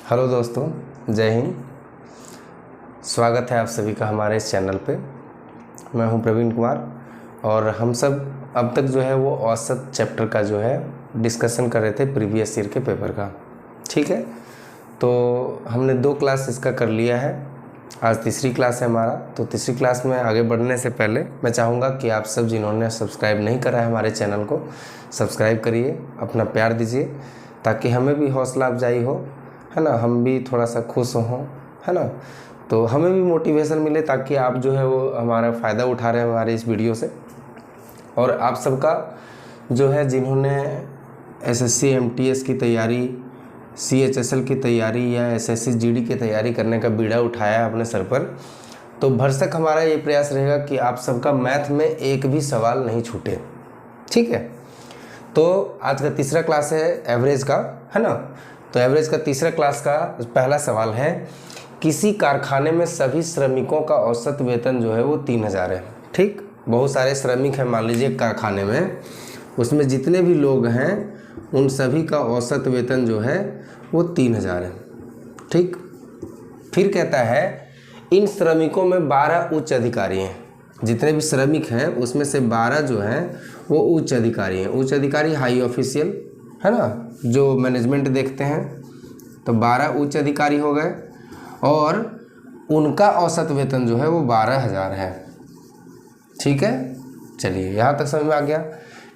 Hello दोस्तों, जय हिंद। स्वागत है आप सभी का हमारे इस चैनल पे। मैं हूं प्रवीण कुमार और हम सब अब तक जो है वो औसत चैप्टर का जो है डिस्कशन कर रहे थे प्रीवियस ईयर के पेपर का। ठीक है, तो हमने 2 क्लास इसका कर लिया है। आज तीसरी क्लास है हमारा। तो तीसरी क्लास में आगे बढ़ने से पहले मैं चाहूँगा कि आप सब जिन्होंने सब्सक्राइब नहीं करा है हमारे चैनल को सब्सक्राइब करिए, अपना प्यार दीजिए ताकि हमें भी हौसला अफजाई हो, है ना, हम भी थोड़ा सा खुश हों, है ना, तो हमें भी मोटिवेशन मिले ताकि आप जो है वो हमारा फ़ायदा उठा रहे हैं हमारे इस वीडियो से। और आप सबका जो है जिन्होंने एसएससी एमटीएस की तैयारी, सीएचएसएल की तैयारी या एसएससी जीडी की तैयारी करने का बीड़ा उठाया है अपने सर पर, तो भरसक हमारा ये प्रयास रहेगा कि आप सबका मैथ में एक भी सवाल नहीं छूटे। ठीक है, तो आज का तीसरा क्लास है एवरेज का, है ना। तो एवरेज का तीसरा क्लास का पहला सवाल है, किसी कारखाने में सभी श्रमिकों का औसत वेतन जो है वो 3000 है। ठीक, बहुत सारे श्रमिक हैं मान लीजिए कारखाने में, उसमें जितने भी लोग हैं उन सभी का औसत वेतन जो है वो 3000 है। ठीक, फिर कहता है इन श्रमिकों में 12 उच्च अधिकारी हैं। जितने भी श्रमिक हैं उसमें से 12 जो हैं वो उच्च अधिकारी हैं। उच्च अधिकारी हाई ऑफिशियल, है ना, जो मैनेजमेंट देखते हैं। तो 12 उच्च अधिकारी हो गए और उनका औसत वेतन जो है वो 12000 है। ठीक है, चलिए यहाँ तक समझ में आ गया।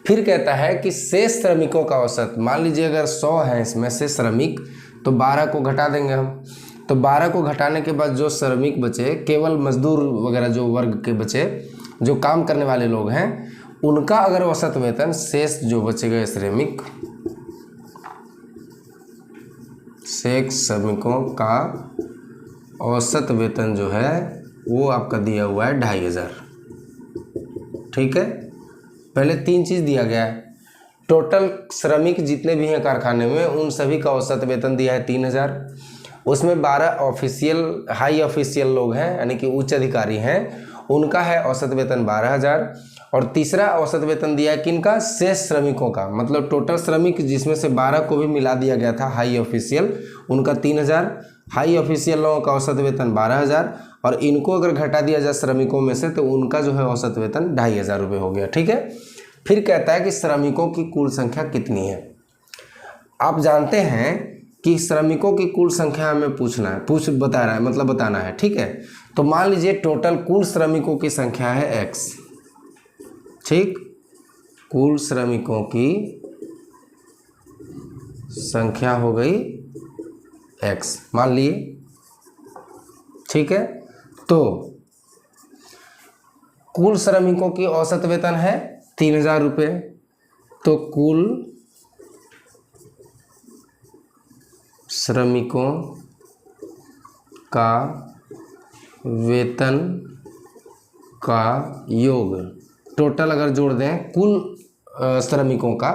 फिर कहता है कि शेष श्रमिकों का औसत, मान लीजिए अगर 100 हैं इसमें से श्रमिक, तो 12 को घटा देंगे हम। तो 12 को घटाने के बाद जो श्रमिक बचे, केवल मजदूर वगैरह जो वर्ग के बचे, जो काम करने वाले लोग हैं, उनका अगर औसत वेतन, शेष जो बचे गए श्रमिक, शेष श्रमिकों का औसत वेतन जो है वो आपका दिया हुआ है 2500। ठीक है, पहले 3 चीज़ दिया गया है। टोटल श्रमिक जितने भी हैं कारखाने में उन सभी का औसत वेतन दिया है 3000। उसमें 12 ऑफिशियल हाई ऑफिशियल लोग हैं यानी कि उच्च अधिकारी हैं, उनका है औसत वेतन 12000। और तीसरा औसत वेतन दिया है किनका, शेष श्रमिकों का, मतलब टोटल श्रमिक जिसमें से 12 को भी मिला दिया गया था हाई ऑफिशियल, उनका 3000। हाई ऑफिशियल लोगों का औसत वेतन 12000 और इनको अगर घटा दिया जाए श्रमिकों में से तो उनका जो है औसत वेतन 2500 रुपये हो गया। ठीक है, फिर कहता है कि श्रमिकों की कुल संख्या कितनी है। आप जानते हैं कि श्रमिकों की कुल संख्या हमें बता रहा है, मतलब बताना है। ठीक है, तो मान लीजिए टोटल कुल श्रमिकों की संख्या है x। ठीक, कुल श्रमिकों की संख्या हो गई x मान लिए। ठीक है, तो कुल श्रमिकों की औसत वेतन है 3000 रुपये। तो कुल श्रमिकों का वेतन का योग, टोटल अगर जोड़ दें कुल श्रमिकों का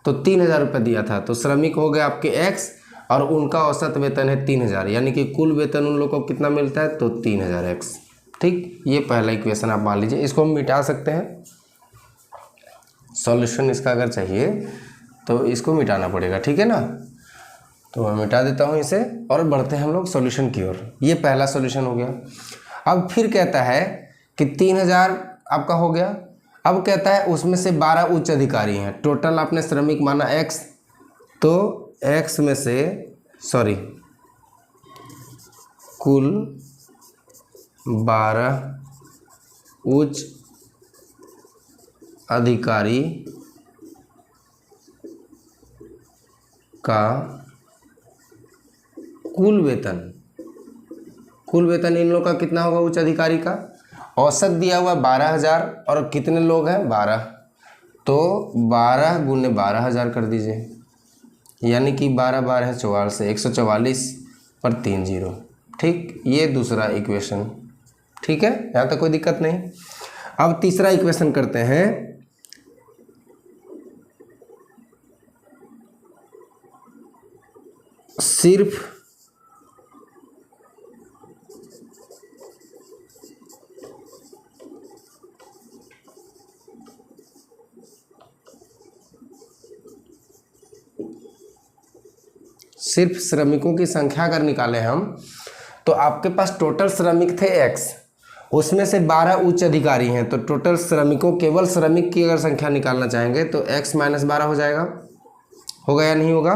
तो 3000 रुपये दिया था। तो श्रमिक हो गए आपके x और उनका औसत वेतन है 3000, यानी कि कुल वेतन उन लोगों को कितना मिलता है, तो 3000x। ठीक, ये पहला इक्वेशन आप मान लीजिए। इसको हम मिटा सकते हैं, सॉल्यूशन इसका अगर चाहिए तो इसको मिटाना पड़ेगा। ठीक है ना, तो मैं मिटा देता हूँ इसे और बढ़ते हैं हम लोग सॉल्यूशन की ओर। ये पहला सॉल्यूशन हो गया। अब फिर कहता है कि 3000 आपका हो गया। अब कहता है उसमें से 12 उच्च अधिकारी हैं। टोटल आपने श्रमिक माना x, तो x में से कुल 12 उच्च अधिकारी का कुल वेतन इन लोगों का कितना होगा, उच्च अधिकारी का औसत दिया हुआ 12000 और कितने लोग हैं 12, तो 12 गुने 12000 कर दीजिए, यानी कि 12 12 है 44, 144 पर 3 0। ठीक, ये दूसरा इक्वेशन। ठीक है, यहाँ तक कोई दिक्कत नहीं। अब तीसरा इक्वेशन करते हैं। सिर्फ सिर्फ श्रमिकों की संख्या अगर निकालें हम, तो आपके पास टोटल श्रमिक थे x, उसमें से 12 उच्च अधिकारी हैं, तो टोटल श्रमिकों, केवल श्रमिक की अगर संख्या निकालना चाहेंगे तो x माइनस 12 हो जाएगा। होगा या नहीं होगा?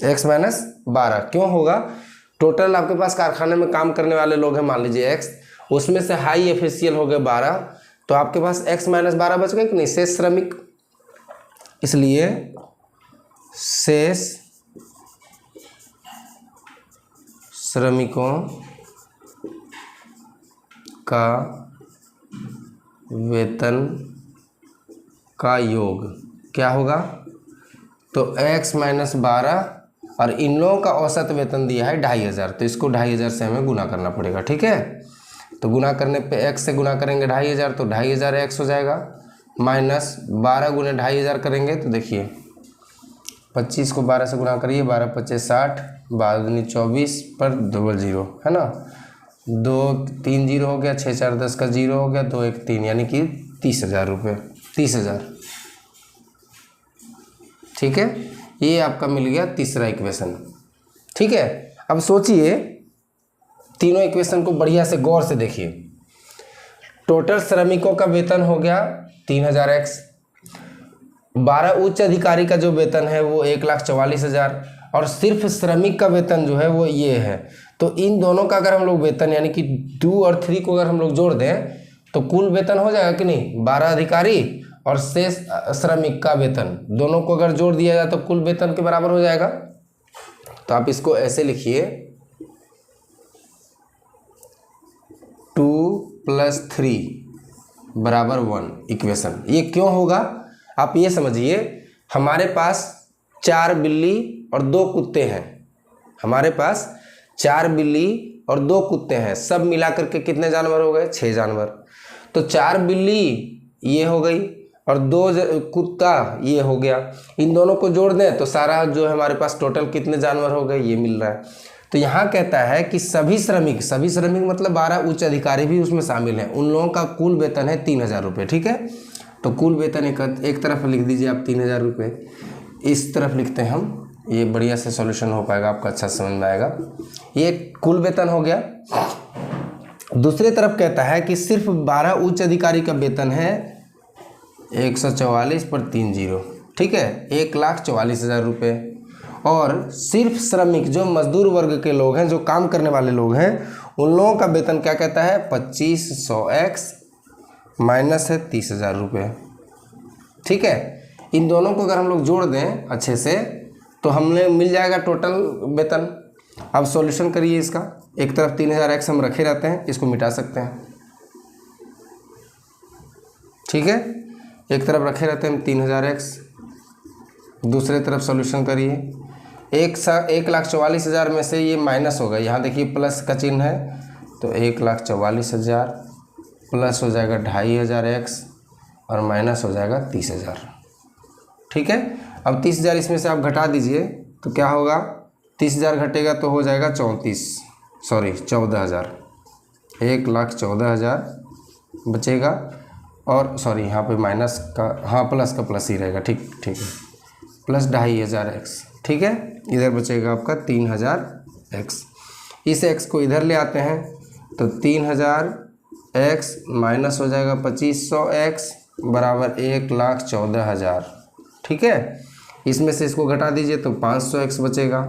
x माइनस 12 क्यों होगा? टोटल आपके पास कारखाने में काम करने वाले लोग हैं मान लीजिए x, उसमें से हाई ऑफिशियल हो गए 12, तो आपके पास x माइनस 12 बच गए कि नहीं, शेष श्रमिक। इसलिए शेष श्रमिकों का वेतन का योग क्या होगा? तो x माइनस 12 और इन लोगों का औसत वेतन दिया है 2500, तो इसको 2500 से हमें गुना करना पड़ेगा। ठीक है, तो गुना करने पे x से गुना करेंगे 2500, तो 2500 x हो जाएगा, माइनस 12 गुने 2500 करेंगे तो देखिए 25 को 12 से गुना करिए, 12 25 60, 12 दूनी 24 पर डबल 0 है ना, 2 3 0 हो गया, 6 4 10 का 0 हो गया, 2 1 3 यानी कि 30,000 रुपये, 30,000। ठीक है, ये आपका मिल गया तीसरा इक्वेशन। ठीक है, अब सोचिए तीनों इक्वेशन को बढ़िया से गौर से देखिए। टोटल श्रमिकों का वेतन हो गया 3000x, 12 उच्च अधिकारी का जो वेतन है वो 1,44,000, और सिर्फ श्रमिक का वेतन जो है वो ये है। तो इन दोनों का अगर हम लोग वेतन यानी कि 2 और 3 को अगर हम लोग जोड़ दें तो कुल वेतन हो जाएगा कि नहीं, 12 अधिकारी और शेष श्रमिक का वेतन, दोनों को अगर जोड़ दिया जाए तो कुल वेतन के बराबर हो जाएगा। तो आप इसको ऐसे लिखिए 2 + 3 बराबर 1 इक्वेशन। ये क्यों होगा आप ये समझिए, हमारे पास 4 बिल्ली और 2 कुत्ते हैं, हमारे पास 4 बिल्ली और 2 कुत्ते हैं, सब मिला करके कितने जानवर हो गए, 6 जानवर। तो 4 बिल्ली ये हो गई और 2 कुत्ता ये हो गया, इन दोनों को जोड़ दें तो सारा जो है हमारे पास टोटल कितने जानवर हो गए ये मिल रहा है। तो यहाँ कहता है कि सभी श्रमिक मतलब 12 उच्च अधिकारी भी उसमें शामिल हैं, उन लोगों का कुल वेतन है 3000 रुपये। ठीक है, तो कुल वेतन एक तरफ लिख दीजिए आप 3000 रुपये, इस तरफ लिखते हैं हम, ये बढ़िया से सॉल्यूशन हो पाएगा, आपका अच्छा समझ में आएगा। ये कुल वेतन हो गया। दूसरी तरफ कहता है कि सिर्फ 12 उच्च अधिकारी का वेतन है 144 पर 3 0, ठीक है, 1,44,000 रुपये, और सिर्फ श्रमिक जो मजदूर वर्ग के लोग हैं, जो काम करने वाले लोग हैं, उन लोगों का वेतन क्या कहता है 2500x माइनस है 30,000 रुपये। ठीक है, इन दोनों को अगर हम लोग जोड़ दें अच्छे से तो हमें मिल जाएगा टोटल वेतन। अब सॉल्यूशन करिए इसका, एक तरफ 3000x हम रखे रहते हैं, इसको मिटा सकते हैं। ठीक है, एक तरफ रखे रहते हैं हम 3000x, दूसरे तरफ सॉल्यूशन करिए। 1,44,000 में से ये माइनस होगा, यहाँ देखिए प्लस का चिन्ह है, तो 1,44,000 प्लस हो जाएगा 2500x और माइनस हो जाएगा 30,000। ठीक है, अब 30,000 इसमें से आप घटा दीजिए तो क्या होगा, 30,000 घटेगा तो हो जाएगा 14,000, 1,14,000 बचेगा, और सॉरी यहाँ पे माइनस का, हाँ प्लस का प्लस ही रहेगा, ठीक है, प्लस 2500x। ठीक है, इधर बचेगा आपका 3000x, इस x को इधर ले आते हैं तो 3000x माइनस हो जाएगा 2500x बराबर 1,14,000। ठीक है, इसमें से इसको घटा दीजिए तो 500x बचेगा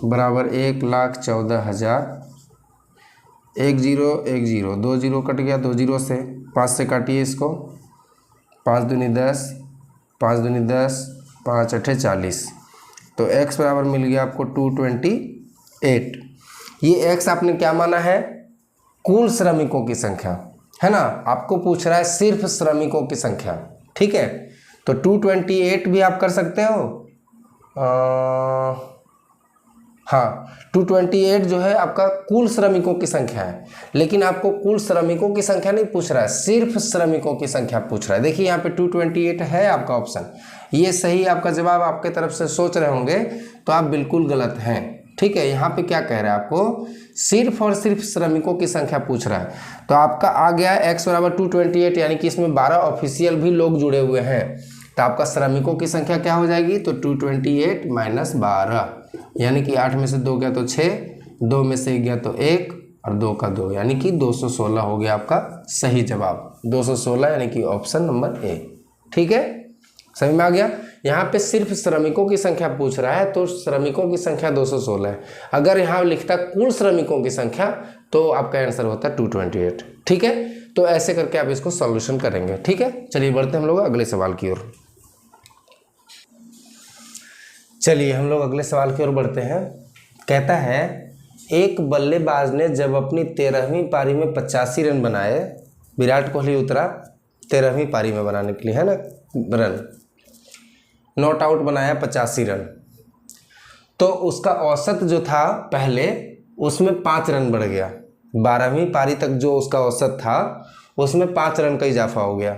बराबर 1,14,000। 1 0 1 0, 2 0 कट गया, 2 0 से 5 से काटिए इसको, 5 दूनी 10, 5 दूनी 10, 5 8 40, तो x बराबर मिल गया आपको 228। ये x आपने क्या माना है, कुल श्रमिकों की संख्या है ना, आपको पूछ रहा है सिर्फ श्रमिकों की संख्या। ठीक है, तो 228 भी आप कर सकते हो, हाँ 228 जो है आपका कुल श्रमिकों की संख्या है, लेकिन आपको कुल श्रमिकों की संख्या नहीं पूछ रहा है, सिर्फ श्रमिकों की संख्या पूछ रहा है। देखिए यहाँ पे 228 है आपका ऑप्शन, ये सही आपका जवाब आपके तरफ से सोच रहे होंगे तो आप बिल्कुल गलत हैं। ठीक है, यहाँ पे क्या कह रहा है, आपको सिर्फ और सिर्फ श्रमिकों की संख्या पूछ रहा है, तो आपका आ गया x बराबर 228, यानी कि इसमें 12 ऑफिशियल भी लोग जुड़े हुए हैं, तो आपका श्रमिकों की संख्या क्या हो जाएगी, तो 228 माइनस 12 यानी कि 8 में से 2 गया तो 6, 2 में से 1 गया तो 1 और 2 का 2, यानी कि 216 हो गया आपका सही जवाब। 216 यानी कि ऑप्शन नंबर ए। ठीक है, समझ में आ गया। यहाँ पे सिर्फ श्रमिकों की संख्या पूछ रहा है तो श्रमिकों की संख्या 216 है। अगर यहाँ लिखता कुल श्रमिकों की संख्या तो आपका आंसर होता 228। ठीक है, तो ऐसे करके आप इसको सॉल्यूशन करेंगे। ठीक है, चलिए बढ़ते हैं हम लोग अगले सवाल की ओर। चलिए हम लोग अगले सवाल की ओर बढ़ते हैं। कहता है एक बल्लेबाज ने जब अपनी 13वीं पारी में 85 रन बनाए, विराट कोहली उतरा 13वीं पारी में बनाने के लिए, है ना, रन, नॉट आउट बनाया 85 रन, तो उसका औसत जो था पहले उसमें 5 रन बढ़ गया। 12वीं पारी तक जो उसका औसत था उसमें 5 रन का इजाफा हो गया।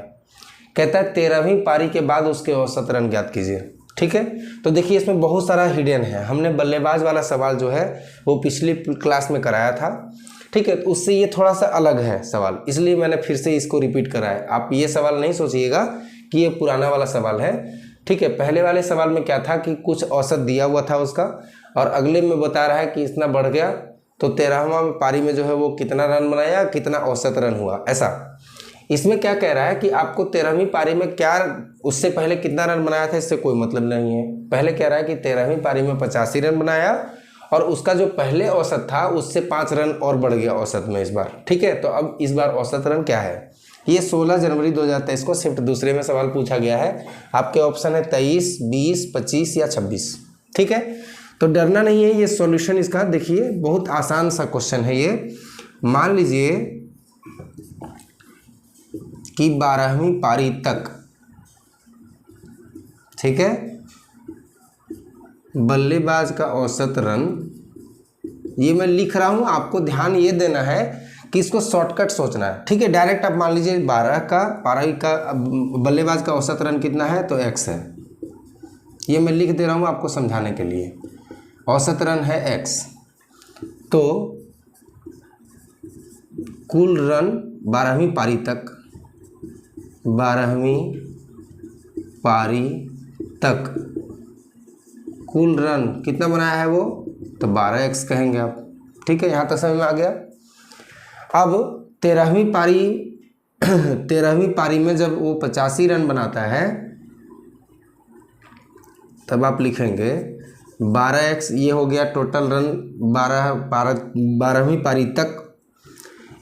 कहता है 13वीं पारी के बाद उसके औसत रन ज्ञात कीजिए। ठीक है, तो देखिए इसमें बहुत सारा हिडन है। हमने बल्लेबाज वाला सवाल जो है वो पिछली क्लास में कराया था। ठीक है, तो उससे ये थोड़ा सा अलग है सवाल, इसलिए मैंने फिर से इसको रिपीट कराया। आप ये सवाल नहीं सोचिएगा कि ये पुराना वाला सवाल है। ठीक है, पहले वाले सवाल में क्या था कि कुछ औसत दिया हुआ था उसका, और अगले में बता रहा है कि इतना बढ़ गया, तो 13वां पारी में जो है वो कितना रन बनाया, कितना औसत रन हुआ, ऐसा। इसमें क्या कह रहा है कि आपको 13वीं पारी में क्या, उससे पहले कितना रन बनाया था इससे कोई मतलब नहीं है। पहले कह रहा है कि 13वीं पारी में 85 रन बनाया और उसका जो पहले औसत था उससे 5 रन और बढ़ गया औसत में इस बार। ठीक है, तो अब इस बार औसत रन क्या है, ये 16 जनवरी 2023 को शिफ्ट दूसरे में सवाल पूछा गया है। आपके ऑप्शन है 23, 20, 25 या 26। ठीक है, तो डरना नहीं है, ये सॉल्यूशन इसका देखिए बहुत आसान सा क्वेश्चन है ये। मान लीजिए कि 12वीं पारी तक, ठीक है, बल्लेबाज का औसत रन, ये मैं लिख रहा हूं, आपको ध्यान ये देना है कि इसको शॉर्टकट सोचना है। ठीक है, डायरेक्ट आप मान लीजिए 12वीं का बल्लेबाज का औसत रन कितना है तो x है, ये मैं लिख दे रहा हूं आपको समझाने के लिए। औसत रन है x, तो कुल रन 12वीं पारी तक, 12वीं पारी तक कुल रन कितना बनाया है वो, तो 12x कहेंगे आप। ठीक है, यहाँ तक समझ में आ गया। अब 13वीं पारी में जब वो 85 रन बनाता है तब आप लिखेंगे 12x, ये हो गया टोटल रन 12वीं पारी तक।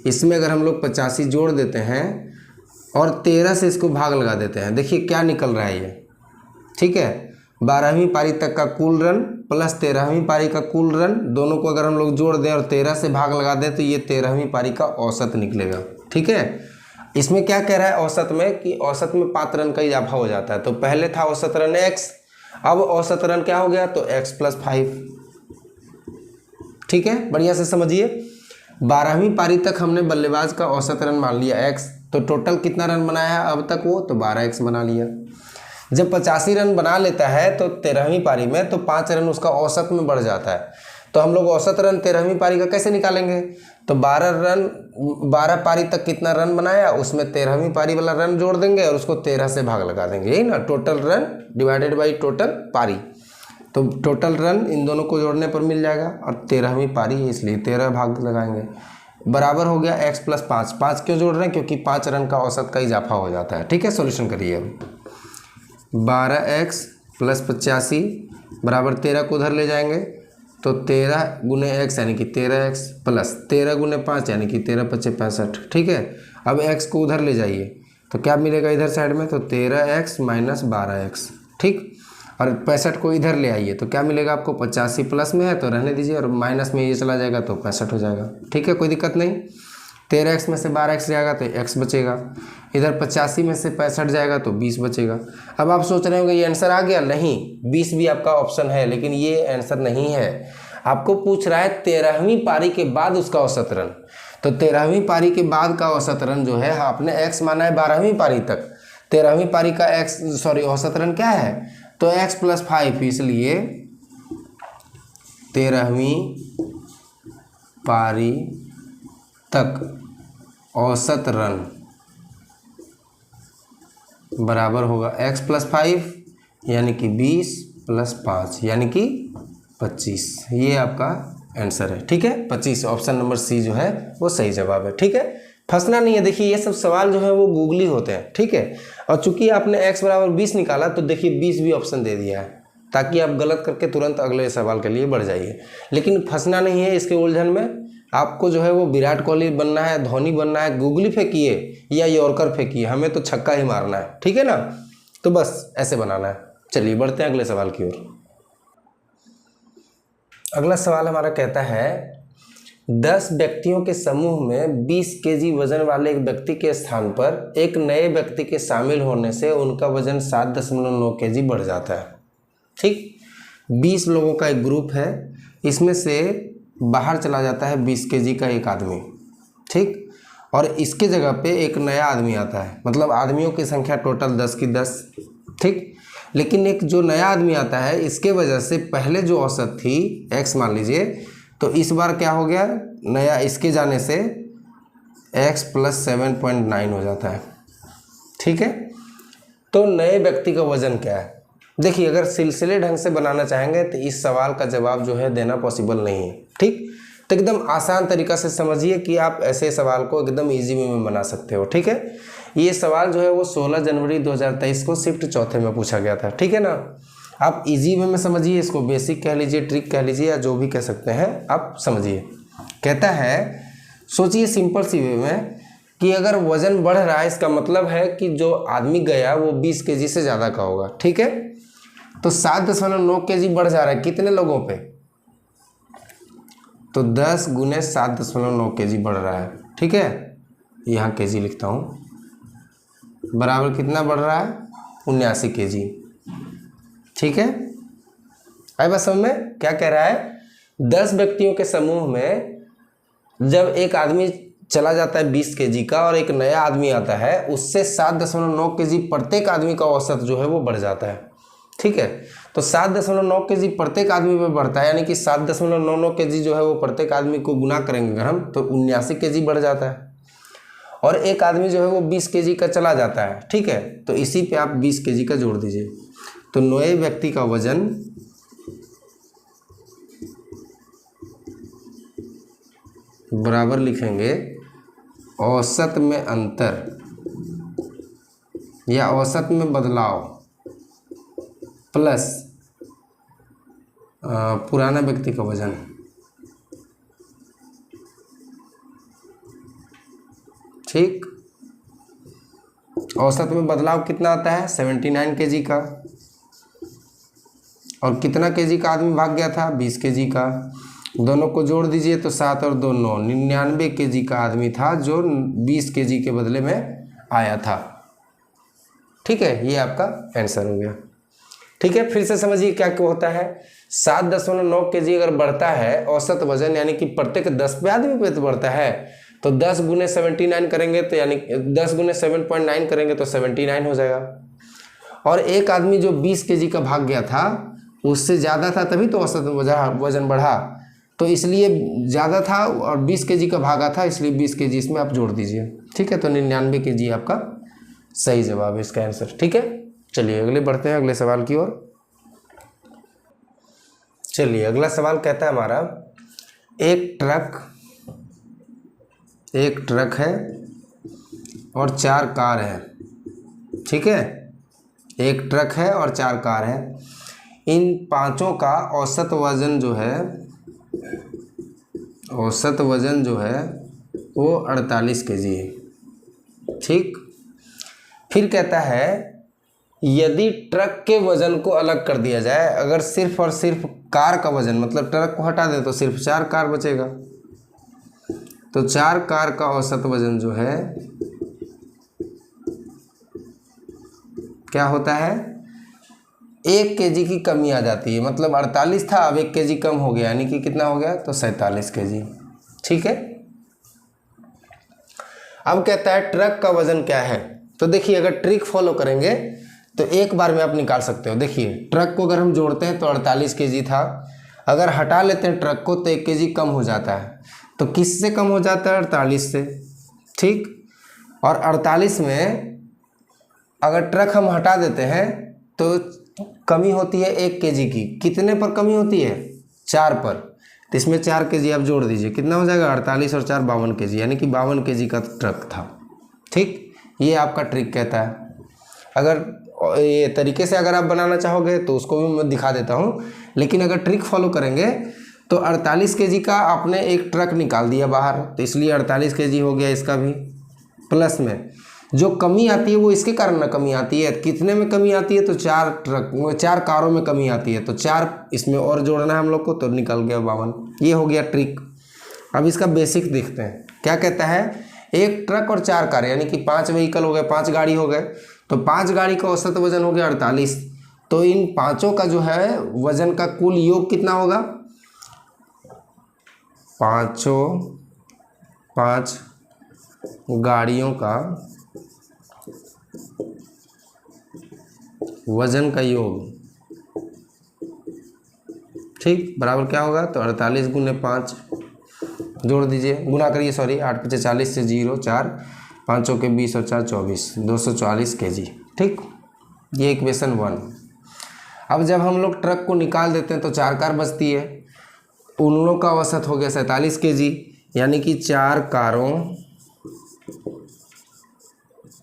इसमें अगर हम लोग 85 जोड़ देते हैं और 13 से इसको भाग लगा देते हैं, देखिए क्या निकल रहा है ये। ठीक है, 12वीं पारी तक का कुल रन प्लस 13वीं पारी का कुल रन, दोनों को अगर हम लोग जोड़ दें और 13 से भाग लगा दें तो ये 13वीं पारी का औसत निकलेगा। ठीक है, इसमें क्या कह रहा है औसत में, कि औसत में 5 रन का इजाफा हो जाता है। तो पहले था औसत रन x, अब औसत रन क्या हो गया, तो x + 5। ठीक है, बढ़िया से समझिए। 12वीं पारी तक हमने बल्लेबाज का औसत रन मान लिया x, तो टोटल कितना रन बनाया है अब तक वो, तो 12x बना लिया। जब 85 रन बना लेता है तो 13वीं पारी में, तो 5 रन उसका औसत में बढ़ जाता है। तो हम लोग औसत रन 13वीं पारी का कैसे निकालेंगे, तो 12 पारी तक कितना रन बनाया उसमें 13वीं पारी वाला रन जोड़ देंगे और उसको 13 से भाग लगा देंगे, यही ना, total run divided by total पारी। तो टोटल रन इन दोनों को जोड़ने पर मिल जाएगा, और 13वीं पारी है इसलिए 13 भाग लगाएंगे, बराबर हो गया x + 5। 5 क्यों जोड़ रहे हैं, क्योंकि 5 रन का औसत का इजाफा हो जाता है। ठीक है, सॉल्यूशन करिए अब। 12x + 85 बराबर 13 को उधर ले जाएंगे, तो 13 × x यानी कि 13x प्लस 13 × 5 यानी कि 13 × 5 = 65। ठीक है, अब x को उधर ले जाइए तो क्या मिलेगा इधर साइड में, तो 13x - 12x। ठीक, और 65 को इधर ले आइए तो क्या मिलेगा आपको, 85 प्लस में है तो रहने दीजिए, और माइनस में ये चला जाएगा तो 65 हो जाएगा। ठीक है, कोई दिक्कत नहीं। 13x में से 12x जाएगा तो x बचेगा, इधर 85 में से 65 जाएगा तो 20 बचेगा। अब आप सोच रहे होंगे ये आंसर आ गया, नहीं, 20 भी आपका ऑप्शन है, लेकिन ये आंसर नहीं है। आपको पूछ रहा है 13वीं पारी के बाद उसका औसत रन, तो 13वीं पारी के बाद का औसत रन जो है, आपने x माना है 12वीं पारी तक, 13वीं पारी का औसत रन क्या है, तो x + 5, इसलिए 13वीं पारी तक औसत रन बराबर होगा x + 5 यानी कि 20 + 5 यानी कि 25, ये आपका आंसर है। ठीक है, 25 ऑप्शन नंबर सी जो है वो सही जवाब है। ठीक है, फंसना नहीं है। देखिए ये सब सवाल जो है वो गूगली होते हैं। ठीक है, और चूंकि आपने x बराबर 20 निकाला तो देखिए 20 भी ऑप्शन दे दिया है, ताकि आप गलत करके तुरंत अगले सवाल के लिए बढ़ जाइए। लेकिन फंसना नहीं है इसके उलझन में। आपको जो है वो विराट कोहली बनना है, धोनी बनना है, गूगली फेंकिए या यॉर्कर फेंकिए, हमें तो छक्का ही मारना है। ठीक है ना, तो बस ऐसे बनाना है। चलिए बढ़ते हैं अगले सवाल की ओर। अगला सवाल हमारा कहता है 10 व्यक्तियों के समूह में 20 केजी वजन वाले एक व्यक्ति के स्थान पर एक नए व्यक्ति के शामिल होने से उनका वजन 7.9 केजी बढ़ जाता है। ठीक, 20 लोगों का एक ग्रुप है, इसमें से बाहर चला जाता है 20 केजी का एक आदमी। ठीक, और इसके जगह पे एक नया आदमी आता है, मतलब आदमियों की संख्या टोटल 10 की 10। ठीक, लेकिन एक जो नया आदमी आता है इसके वजह से पहले जो औसत थी x मान लीजिए, तो इस बार क्या हो गया, नया इसके जाने से x + 7.9 हो जाता है। ठीक है, तो नए व्यक्ति का वजन क्या है? देखिए अगर सिलसिले ढंग से बनाना चाहेंगे तो इस सवाल का जवाब जो है देना पॉसिबल नहीं है। ठीक, तो एकदम आसान तरीका से समझिए कि आप ऐसे सवाल को एकदम इजी वे में बना सकते हो। ठीक है, ये सवाल जो है वो 16 जनवरी 2023 को शिफ्ट चौथे में पूछा गया था। ठीक है ना, आप इजी वे में समझिए, इसको बेसिक कह लीजिए, ट्रिक कह लीजिए, या जो भी कह सकते हैं आप समझिए। कहता है सोचिए सिंपल सी वे में कि अगर वजन बढ़ रहा है इसका मतलब है कि जो आदमी गया वो 20 केजी से ज़्यादा का होगा। ठीक है, तो 7.9 केजी बढ़ जा रहा है कितने लोगों पे, तो 10 × 7.9 केजी बढ़ रहा है। ठीक है, यहाँ केजी लिखता हूँ, बराबर कितना बढ़ रहा है, 79 केजी। ठीक है, आई बात समझ में? क्या कह रहा है, 10 व्यक्तियों के समूह में जब एक आदमी चला जाता है 20 केजी का और एक नया आदमी आता है, उससे 7.9 केजी प्रत्येक आदमी का औसत जो है वो बढ़ जाता है। ठीक है, तो 7.9 केजी प्रत्येक आदमी में बढ़ता है, यानी कि 7.99 केजी जो है वो प्रत्येक आदमी को गुना करेंगे अगर हम, तो 79 केजी बढ़ जाता है। और एक आदमी जो है वो 20 केजी का चला जाता है। ठीक है, तो इसी पे आप 20 केजी का जोड़ दीजिए, तो नए व्यक्ति का वजन बराबर लिखेंगे औसत में अंतर या औसत में बदलाव प्लस पुराना व्यक्ति का वजन। ठीक, औसत में बदलाव कितना आता है, 79 केजी का, और कितना केजी का आदमी भाग गया था, 20 केजी का। दोनों को जोड़ दीजिए तो 7 और 2 9, 99 केजी का आदमी था जो 20 केजी के बदले में आया था। ठीक है, ये आपका आंसर हो गया। ठीक है, फिर से समझिए क्या क्या होता है। 7.9 केजी अगर बढ़ता है औसत वजन, यानी कि प्रत्येक 10 पे आदमी पे तो बढ़ता है, तो 10 × 79 करेंगे तो यानी 10 × 7.9 करेंगे तो 79 हो जाएगा। और एक आदमी जो 20 केजी का भाग गया था उससे ज़्यादा था, तभी तो औसत वजन बढ़ा, तो इसलिए ज़्यादा था और 20 केजी का भागा था, इसलिए 20 केजी इसमें आप जोड़ दीजिए। ठीक है, तो 99 केजी आपका सही जवाब है इसका आंसर। ठीक है, चलिए अगले बढ़ते हैं अगले सवाल की ओर। चलिए अगला सवाल कहता है हमारा, एक ट्रक है और 4 कार है। ठीक है, एक ट्रक है और 4 कार है, इन पांचों का औसत वजन जो है वो 48 केजी है। ठीक, फिर कहता है यदि ट्रक के वजन को अलग कर दिया जाए, अगर सिर्फ और सिर्फ कार का वजन, मतलब ट्रक को हटा दें तो सिर्फ 4 कार बचेगा, तो 4 कार का औसत वजन जो है क्या होता है, 1 केजी की कमी आ जाती है। मतलब 48 था, अब 1 केजी कम हो गया, यानी कि कितना हो गया, तो 47 केजी। ठीक है, अब कहता है ट्रक का वजन क्या है। तो देखिए अगर ट्रिक फॉलो करेंगे तो एक बार में आप निकाल सकते हो। देखिए ट्रक को अगर हम जोड़ते हैं तो 48 केजी था, अगर हटा लेते हैं ट्रक को तो 1 केजी कम हो जाता है। तो किससे कम हो जाता है, 48 से। ठीक, और 48 में अगर ट्रक हम हटा देते हैं तो कमी होती है 1 केजी की। कितने पर कमी होती है, 4 पर, तो इसमें 4 kg आप जोड़ दीजिए, कितना हो जाएगा 48 और 4 52 kg, यानी कि 52 kg का ट्रक था। ठीक, ये आपका ट्रिक कहता है। अगर ये तरीके से अगर आप बनाना चाहोगे तो उसको भी मैं दिखा देता हूँ, लेकिन अगर ट्रिक फॉलो करेंगे तो 48 kg का आपने एक ट्रक निकाल दिया बाहर, तो इसलिए 48 kg हो गया इसका भी। प्लस में जो कमी आती है वो इसके कारण ना कमी आती है, कितने में कमी आती है, तो 4 कारों में कमी आती है, तो 4 इसमें और जोड़ना है हम लोग को, तो निकल गया 52। ये हो गया ट्रिक। अब इसका बेसिक देखते हैं, क्या कहता है, एक ट्रक और 4 कार, यानी कि 5 व्हीकल हो गए, 5 गाड़ी हो गए, तो 5 गाड़ी का औसत वजन हो गया 48। तो इन पांचों का जो है वजन का कुल योग कितना होगा, 5 गाड़ियों का वजन का योग, ठीक, बराबर क्या होगा, तो 48 गुने 5 जोड़ दीजिए, गुना करिए, सॉरी, 8 × 5 = 40 से 0, 4 5 के 20 और 4 24, 240 kg। ठीक, ये इक्वेशन 1। अब जब हम लोग ट्रक को निकाल देते हैं तो 4 कार बचती है, उन लोगों का औसत हो गया 47 kg, यानी कि 4 कारों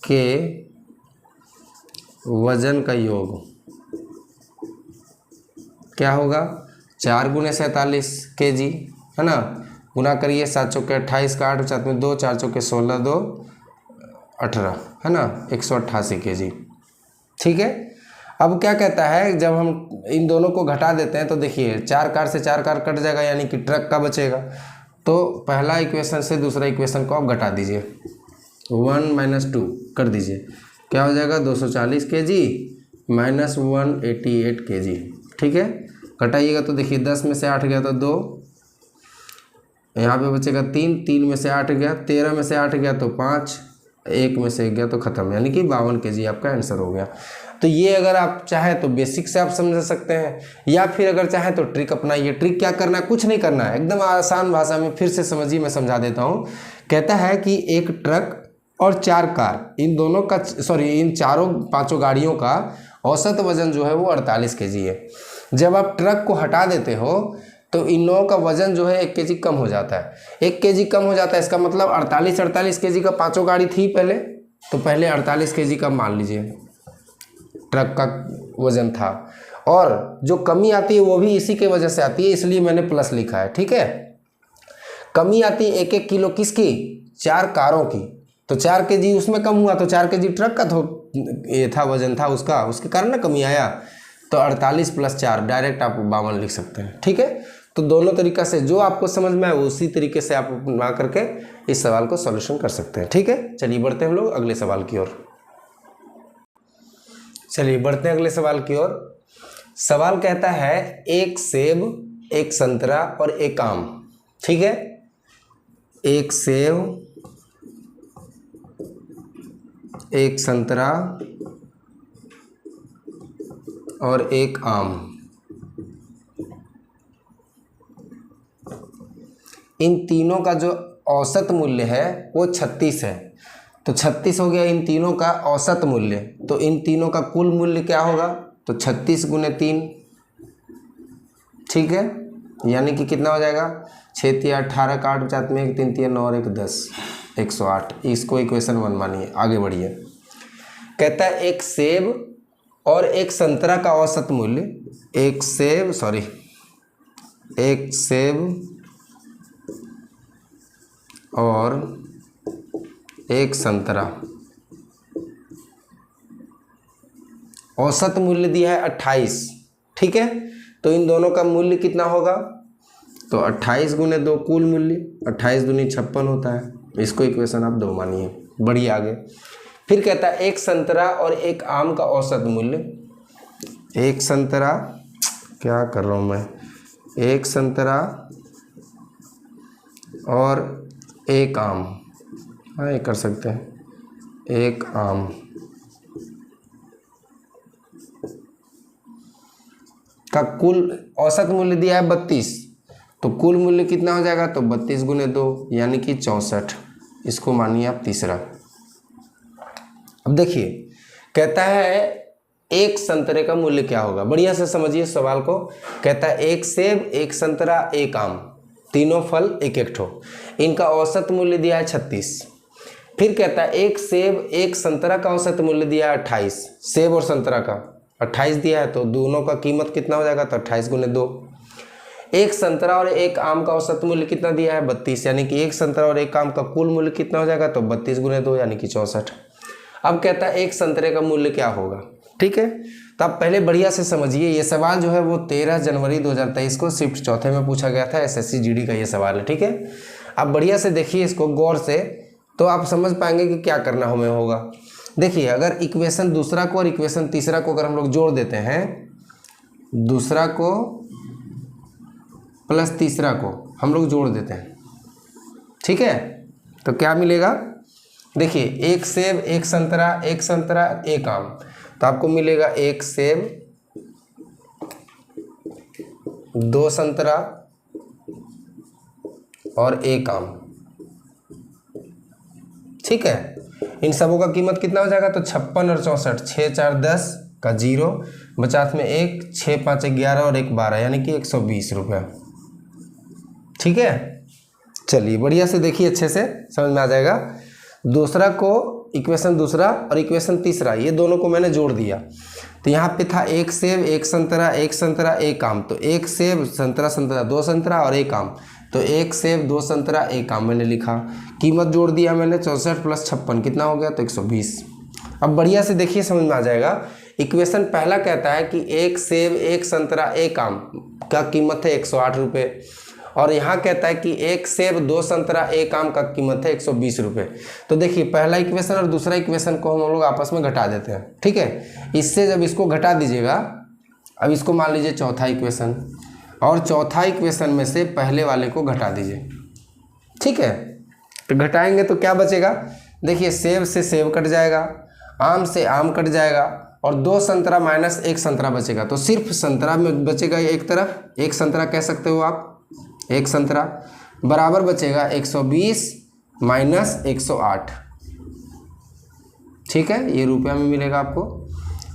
के वजन का योग क्या होगा, 4 गुने 47 kg, है ना, गुना करिए, 7 चौके 28 का 8 साथ में 2, 4 चौके 16, 2 18, है ना, 188 kg। ठीक है, अब क्या कहता है, जब हम इन दोनों को घटा देते हैं तो देखिए 4 कार से 4 कार कट जाएगा, यानी कि ट्रक का बचेगा। तो पहला इक्वेशन से दूसरा इक्वेशन को आप घटा दीजिए, 1 - 2 कर दीजिए, क्या हो जाएगा 240 kg - 188 kg। ठीक है, घटाइएगा तो देखिए 10 में से 8 गया तो 2, यहाँ पे बचेगा 3, 3 में से 8 गया, 13 में से 8 गया तो 5, 1 में से 1 गया तो खत्म, यानी कि 52 kg आपका आंसर हो गया। तो ये अगर आप चाहें तो बेसिक से आप समझ सकते हैं, या फिर अगर चाहें तो ट्रिक अपनाइए। ट्रिक क्या करना है, कुछ नहीं करना है, एकदम आसान भाषा में फिर से समझिए, मैं समझा देता हूँ। कहता है कि एक ट्रक और 4 कार, इन दोनों का, सॉरी, इन चारों 5 गाड़ियों का औसत वजन जो है वो 48 kg है। जब आप ट्रक को हटा देते हो तो इन लोगों का वजन जो है 1 kg कम हो जाता है, 1 kg कम हो जाता है, इसका मतलब 48 kg का 5 गाड़ी थी पहले, तो पहले 48 kg का मान लीजिए ट्रक का वजन था, और जो कमी आती है वो भी इसी के वजह से आती है, इसलिए मैंने प्लस लिखा है। ठीक है, कमी आती है 1-1 किलो किसकी, 4 कारों की, तो 4 kg उसमें कम हुआ, तो 4 kg ट्रक का तो ये था, वजन था उसका, उसके कारण ना कमी आया, तो 48 + 4 डायरेक्ट आप 52 लिख सकते हैं। ठीक है, तो दोनों तरीका से जो आपको समझ में आए उसी तरीके से आप बना करके इस सवाल को सॉल्यूशन कर सकते हैं। ठीक है, चलिए बढ़ते हैं हम लोग अगले सवाल की ओर। चलिए बढ़ते हैं अगले सवाल की ओर। सवाल कहता है एक सेब, एक संतरा और एक आम। ठीक है, एक सेब, एक संतरा और एक आम, इन तीनों का जो औसत मूल्य है वो 36 है। तो 36 हो गया इन तीनों का औसत मूल्य, तो इन तीनों का कुल मूल्य क्या होगा, तो 36 × 3। ठीक है, यानी कि कितना हो जाएगा, 6 × 18 का 8 साथ में 1 3 3 9 और 1 10, 108। इसको इक्वेशन 1 मानिए, आगे बढ़िए। कहता है एक सेब और एक संतरा का औसत मूल्य, एक सेब और एक संतरा, औसत मूल्य दिया है 28। ठीक है, तो इन दोनों का मूल्य कितना होगा, तो 28 × 2 कुल मूल्य, 28 दूनी 56 होता है। इसको इक्वेशन आप 2 मानिए। बढ़िए आगे, फिर कहता है एक संतरा और एक आम का औसत मूल्य, एक संतरा, क्या कर रहा हूँ मैं, एक संतरा और एक आम, हाँ ये कर सकते हैं, एक आम का कुल औसत मूल्य दिया है 32, तो कुल मूल्य कितना हो जाएगा, तो 32 × 2 यानी कि 64। इसको मानिए आप तीसरा। अब देखिए कहता है एक संतरे का मूल्य क्या होगा। बढ़िया से समझिए सवाल को। कहता है एक सेब, एक संतरा, एक आम, तीनों फल एक एक ठो, इनका औसत मूल्य दिया है 36। फिर कहता है एक सेब एक संतरा का औसत मूल्य दिया है 28। सेब और संतरा का 28 दिया है, तो दोनों का कीमत कितना हो जाएगा, तो 28 गुने 2। एक संतरा और एक आम का औसत मूल्य कितना दिया है, 32, यानी कि एक संतरा और एक आम का कुल मूल्य कितना हो जाएगा, तो 32 गुने 2 यानी कि 64। अब कहता है एक संतरे का मूल्य क्या होगा। ठीक है, तो आप पहले बढ़िया से समझिए। ये सवाल जो है वो 13 जनवरी 2023 को शिफ्ट चौथे में पूछा गया था, SSC GD का ये सवाल है। ठीक है, आप बढ़िया से देखिए इसको गौर से, तो आप समझ पाएंगे कि क्या करना हमें होगा। देखिए, अगर इक्वेशन दूसरा को और इक्वेशन तीसरा को अगर हम लोग जोड़ देते हैं, दूसरा को प्लस तीसरा को हम लोग जोड़ देते हैं, ठीक है, तो क्या मिलेगा। देखिए, एक सेब एक संतरा, एक संतरा एक आम, तो आपको मिलेगा एक सेब, दो संतरा और एक आम। ठीक है, इन सबों का कीमत कितना हो जाएगा, तो 56 और 64, 6 4 10 का 0, 50 में 1, 6 5 11 और 1 12, यानी कि 120 रुपये। ठीक है, चलिए बढ़िया से देखिए, अच्छे से समझ में आ जाएगा। दूसरा को इक्वेशन दूसरा और इक्वेशन तीसरा, ये दोनों को मैंने जोड़ दिया, तो यहाँ पे था एक सेब एक संतरा एक आम, तो एक सेब संतरा संतरा दो संतरा और एक आम, तो एक सेब दो संतरा एक आम मैंने लिखा। कीमत जोड़ दिया मैंने, 64 + 56 कितना हो गया, तो 120। अब बढ़िया से देखिए, समझ में आ जाएगा। इक्वेशन पहला कहता है कि एक सेब एक संतरा एक आम का कीमत है 108 रुपये, और यहाँ कहता है कि एक सेब दो संतरा एक आम का कीमत है 120 रुपये। तो देखिए, पहला इक्वेशन और दूसरा इक्वेशन को हम लोग आपस में घटा देते हैं। ठीक है, इससे जब इसको घटा दीजिएगा, अब इसको मान लीजिए चौथा इक्वेशन, और चौथा इक्वेशन में से पहले वाले को घटा दीजिए। ठीक है, तो घटाएंगे तो क्या बचेगा, देखिए, सेब से सेब कट जाएगा, आम से आम कट जाएगा, और दो संतरा माइनस एक संतरा बचेगा, तो सिर्फ संतरा में बचेगा एक तरफ, एक संतरा कह सकते हो आप, एक संतरा बराबर बचेगा 120 माइनस 108। ठीक है, ये रुपया में मिलेगा आपको।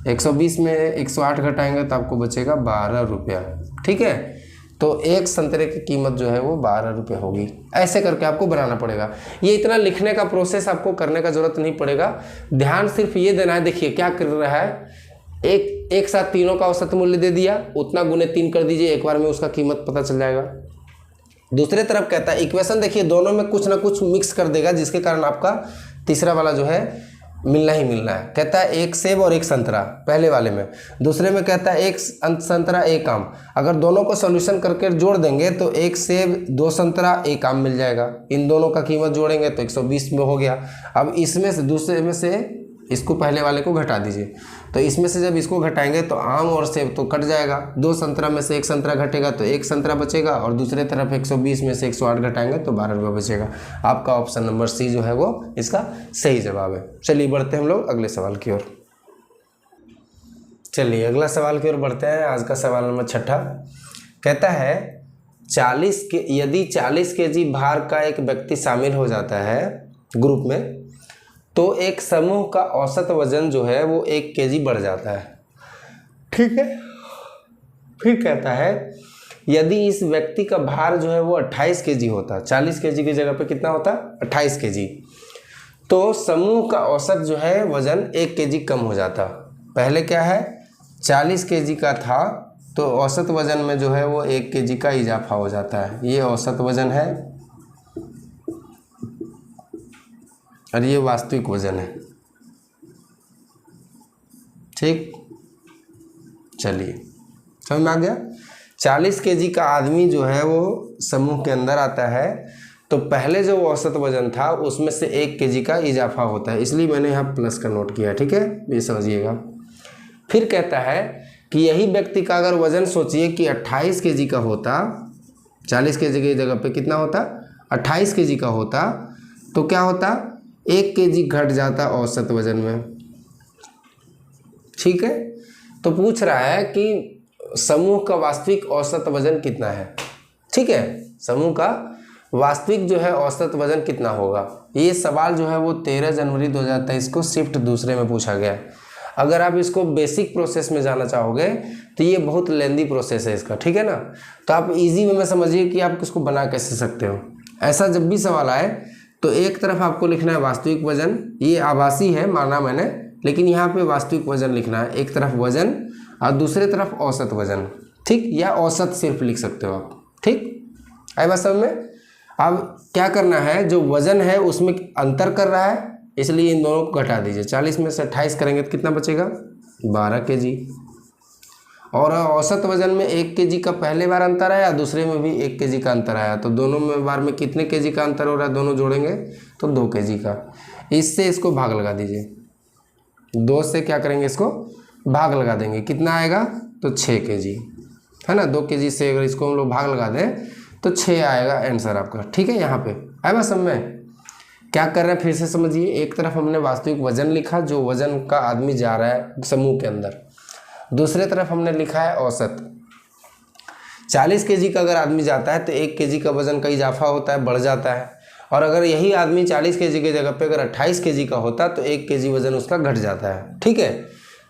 120 में 108 घटाएंगे तो आपको बचेगा 12 रुपया। ठीक है, तो एक संतरे की कीमत जो है वो 12 रुपये होगी। ऐसे करके आपको बनाना पड़ेगा। ये इतना लिखने का प्रोसेस आपको करने का जरूरत नहीं पड़ेगा, ध्यान सिर्फ ये देना है। देखिए क्या कर रहा है, एक साथ तीनों का औसत मूल्य दे दिया, उतना गुने 3 कर दीजिए, एक बार में उसका कीमत पता चल जाएगा। दूसरे तरफ कहता है इक्वेशन, देखिए दोनों में कुछ ना कुछ मिक्स कर देगा, जिसके कारण आपका तीसरा वाला जो है मिलना ही मिलना है। कहता है एक सेब और एक संतरा पहले वाले में, दूसरे में कहता है एक संतरा एक आम। अगर दोनों को सॉल्यूशन करके जोड़ देंगे तो एक सेब दो संतरा एक आम मिल जाएगा। इन दोनों का कीमत जोड़ेंगे तो 120 में हो गया। अब इसमें से दूसरे में से इसको पहले वाले को घटा दीजिए, तो इसमें से जब इसको घटाएंगे तो आम और सेब तो कट जाएगा। दो संतरा में से एक संतरा घटेगा तो एक संतरा बचेगा, और दूसरे तरफ 120 में से 108 घटाएंगे तो 12 रुपये बचेगा। आपका ऑप्शन नंबर सी जो है वो इसका सही जवाब है। चलिए बढ़ते हैं हम लोग अगले सवाल की ओर। चलिए अगला सवाल की ओर बढ़ते हैं। आज का सवाल नंबर 6 कहता है यदि 40 kg भार का एक व्यक्ति शामिल हो जाता है ग्रुप में, तो एक समूह का औसत वजन जो है वो 1 kg बढ़ जाता है। ठीक है, फिर कहता है यदि इस व्यक्ति का भार जो है वो 28 kg होता, 40 kg की जगह पे कितना होता, 28 kg, तो समूह का औसत जो है वजन 1 kg कम हो जाता। पहले क्या है, 40 kg का था, तो औसत वजन में जो है वो 1 kg का इजाफा हो जाता है। ये औसत वजन है और ये वास्तविक वजन है। ठीक, चलिए समझ में आ गया। 40 kg का आदमी जो है वो समूह के अंदर आता है, तो पहले जो औसत वजन था उसमें से 1 kg का इजाफा होता है, इसलिए मैंने यहाँ प्लस का नोट किया। ठीक है, ये समझिएगा। फिर कहता है कि यही व्यक्ति का अगर वजन सोचिए कि 28 kg का होता, 40 kg की जगह पे कितना होता, 28 kg का होता, तो क्या होता, 1 kg घट जाता औसत वजन में। ठीक है, तो पूछ रहा है कि समूह का वास्तविक औसत वजन कितना है। ठीक है, समूह का वास्तविक जो है औसत वजन कितना होगा। ये सवाल जो है वो 13 जनवरी 2023 को शिफ्ट दूसरे में पूछा गया है। अगर आप इसको बेसिक प्रोसेस में जाना चाहोगे तो ये बहुत लेंदी प्रोसेस है इसका, ठीक है ना। तो आप इजी वे में समझिए कि आप इसको बना कैसे सकते हो। ऐसा जब भी सवाल आए तो एक तरफ आपको लिखना है वास्तविक वजन, ये आभासी है माना मैंने, लेकिन यहाँ पे वास्तविक वजन लिखना है। एक तरफ वजन और दूसरे तरफ औसत वजन, ठीक, या औसत सिर्फ लिख सकते हो आप, ठीक। आई बात समझ में। अब क्या करना है, जो वजन है उसमें अंतर कर रहा है, इसलिए इन दोनों को घटा दीजिए। 40 में से 28 करेंगे तो कितना बचेगा, 12 kg। और औसत वजन में 1 kg का पहले बार अंतर आया, दूसरे में भी 1 kg का अंतर आया, तो दोनों में बार में कितने kg का अंतर हो रहा है, दोनों जोड़ेंगे तो 2 kg का। इससे इसको भाग लगा दीजिए, 2 से क्या करेंगे, इसको भाग लगा देंगे, कितना आएगा तो 6 kg, है ना। 2 kg से अगर इसको हम लोग भाग लगा दें तो 6 आएगा आंसर आपका, ठीक है। यहाँ पे आए बस समझ में। क्या कर रहे हैं फिर से समझिए। एक तरफ हमने वास्तविक वजन लिखा, जो वजन का आदमी जा रहा है समूह के अंदर, दूसरे तरफ हमने लिखा है औसत। 40 kg का अगर आदमी जाता है तो 1 kg का वजन का इजाफा होता है, बढ़ जाता है। और अगर यही आदमी 40 kg की जगह पे अगर 28 kg का होता तो 1 kg वजन उसका घट जाता है, ठीक है।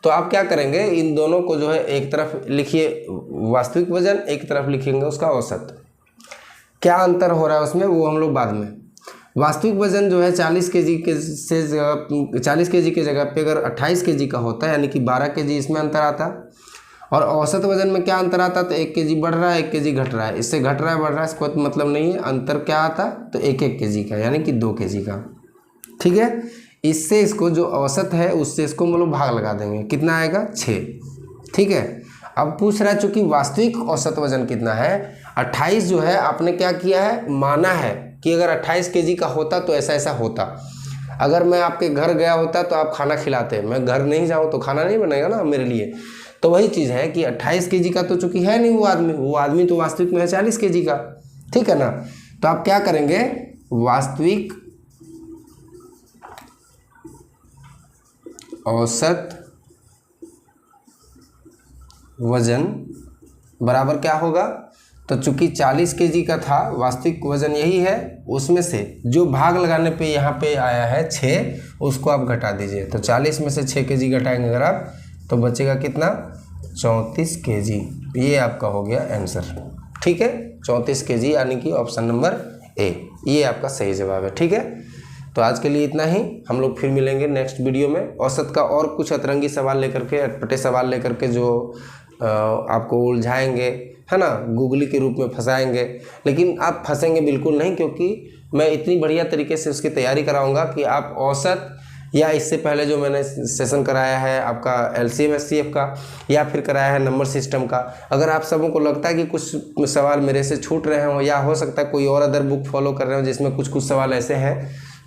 तो आप क्या करेंगे, इन दोनों को जो है एक तरफ लिखिए वास्तविक वजन, एक तरफ लिखेंगे उसका औसत। क्या अंतर हो रहा है उसमें वो हम लोग बाद में। वास्तविक वजन जो है 40 kg के से 40 kg की जगह पे अगर 28 kg का होता है, यानी कि 12 kg इसमें अंतर आता। और औसत वजन में क्या अंतर आता, तो 1 kg बढ़ रहा है 1 kg घट रहा है। इससे घट रहा है बढ़ रहा है इसको मतलब नहीं है। अंतर क्या आता तो 1-1 kg का, यानी कि 2 kg का, ठीक है। इससे इसको जो औसत है उससे इसको हम लोग भाग लगा देंगे, कितना आएगा 6, ठीक है। अब पूछ रहा है चूंकि वास्तविक औसत वजन कितना है, 28 जो है आपने क्या किया है, माना है कि अगर 28 kg का होता तो ऐसा ऐसा होता। अगर मैं आपके घर गया होता तो आप खाना खिलाते, मैं घर नहीं जाऊँ तो खाना नहीं बनेगा ना मेरे लिए। तो वही चीज़ है कि 28 kg का तो चूंकि है नहीं वो आदमी तो वास्तविक में है 40 kg का, ठीक है ना। तो आप क्या करेंगे, वास्तविक औसत वजन बराबर क्या होगा, तो चूंकि 40 kg का था, वास्तविक वजन यही है, उसमें से जो भाग लगाने पे यहाँ पे आया है 6, उसको आप घटा दीजिए। तो 40 में से 6 kg घटाएंगे अगर आप, तो बचेगा कितना 34 kg। ये आपका हो गया आंसर, ठीक है। 34 kg यानी कि ऑप्शन नंबर ए, ये आपका सही जवाब है, ठीक है। तो आज के लिए इतना ही, हम लोग फिर मिलेंगे नेक्स्ट वीडियो में औसत का और कुछ अतरंगी सवाल लेकर के, अटपटे सवाल लेकर के, जो आपको उलझाएंगे, है ना, गूगली के रूप में फंसाएंगे। लेकिन आप फंसेंगे बिल्कुल नहीं, क्योंकि मैं इतनी बढ़िया तरीके से उसकी तैयारी कराऊंगा कि आप औसत, या इससे पहले जो मैंने सेशन कराया है आपका LCM SCF का, या फिर कराया है नंबर सिस्टम का, अगर आप सबों को लगता है कि कुछ सवाल मेरे से छूट रहे हों, या हो सकता है कोई और अदर बुक फॉलो कर रहे हो जिसमें कुछ सवाल ऐसे हैं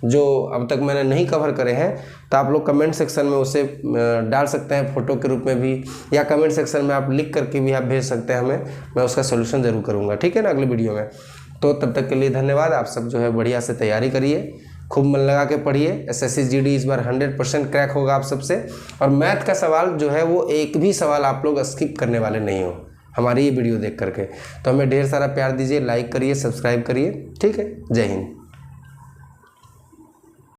जो अब तक मैंने नहीं कवर करे हैं, तो आप लोग कमेंट सेक्शन में उसे डाल सकते हैं फ़ोटो के रूप में भी, या कमेंट सेक्शन में आप लिख करके भी आप भेज सकते हैं हमें, मैं उसका सोल्यूशन ज़रूर करूँगा, ठीक है ना, अगले वीडियो में। तो तब तक के लिए धन्यवाद। आप सब जो है बढ़िया से तैयारी करिए, खूब मन लगा के पढ़िए। SSC GD इस बार 100% क्रैक होगा आप सबसे। और मैथ का सवाल जो है वो एक भी सवाल आप लोग स्किप करने वाले नहीं हो हमारी ये वीडियो देख करके। तो हमें ढेर सारा प्यार दीजिए, लाइक करिए, सब्सक्राइब करिए, ठीक है। जय हिंद।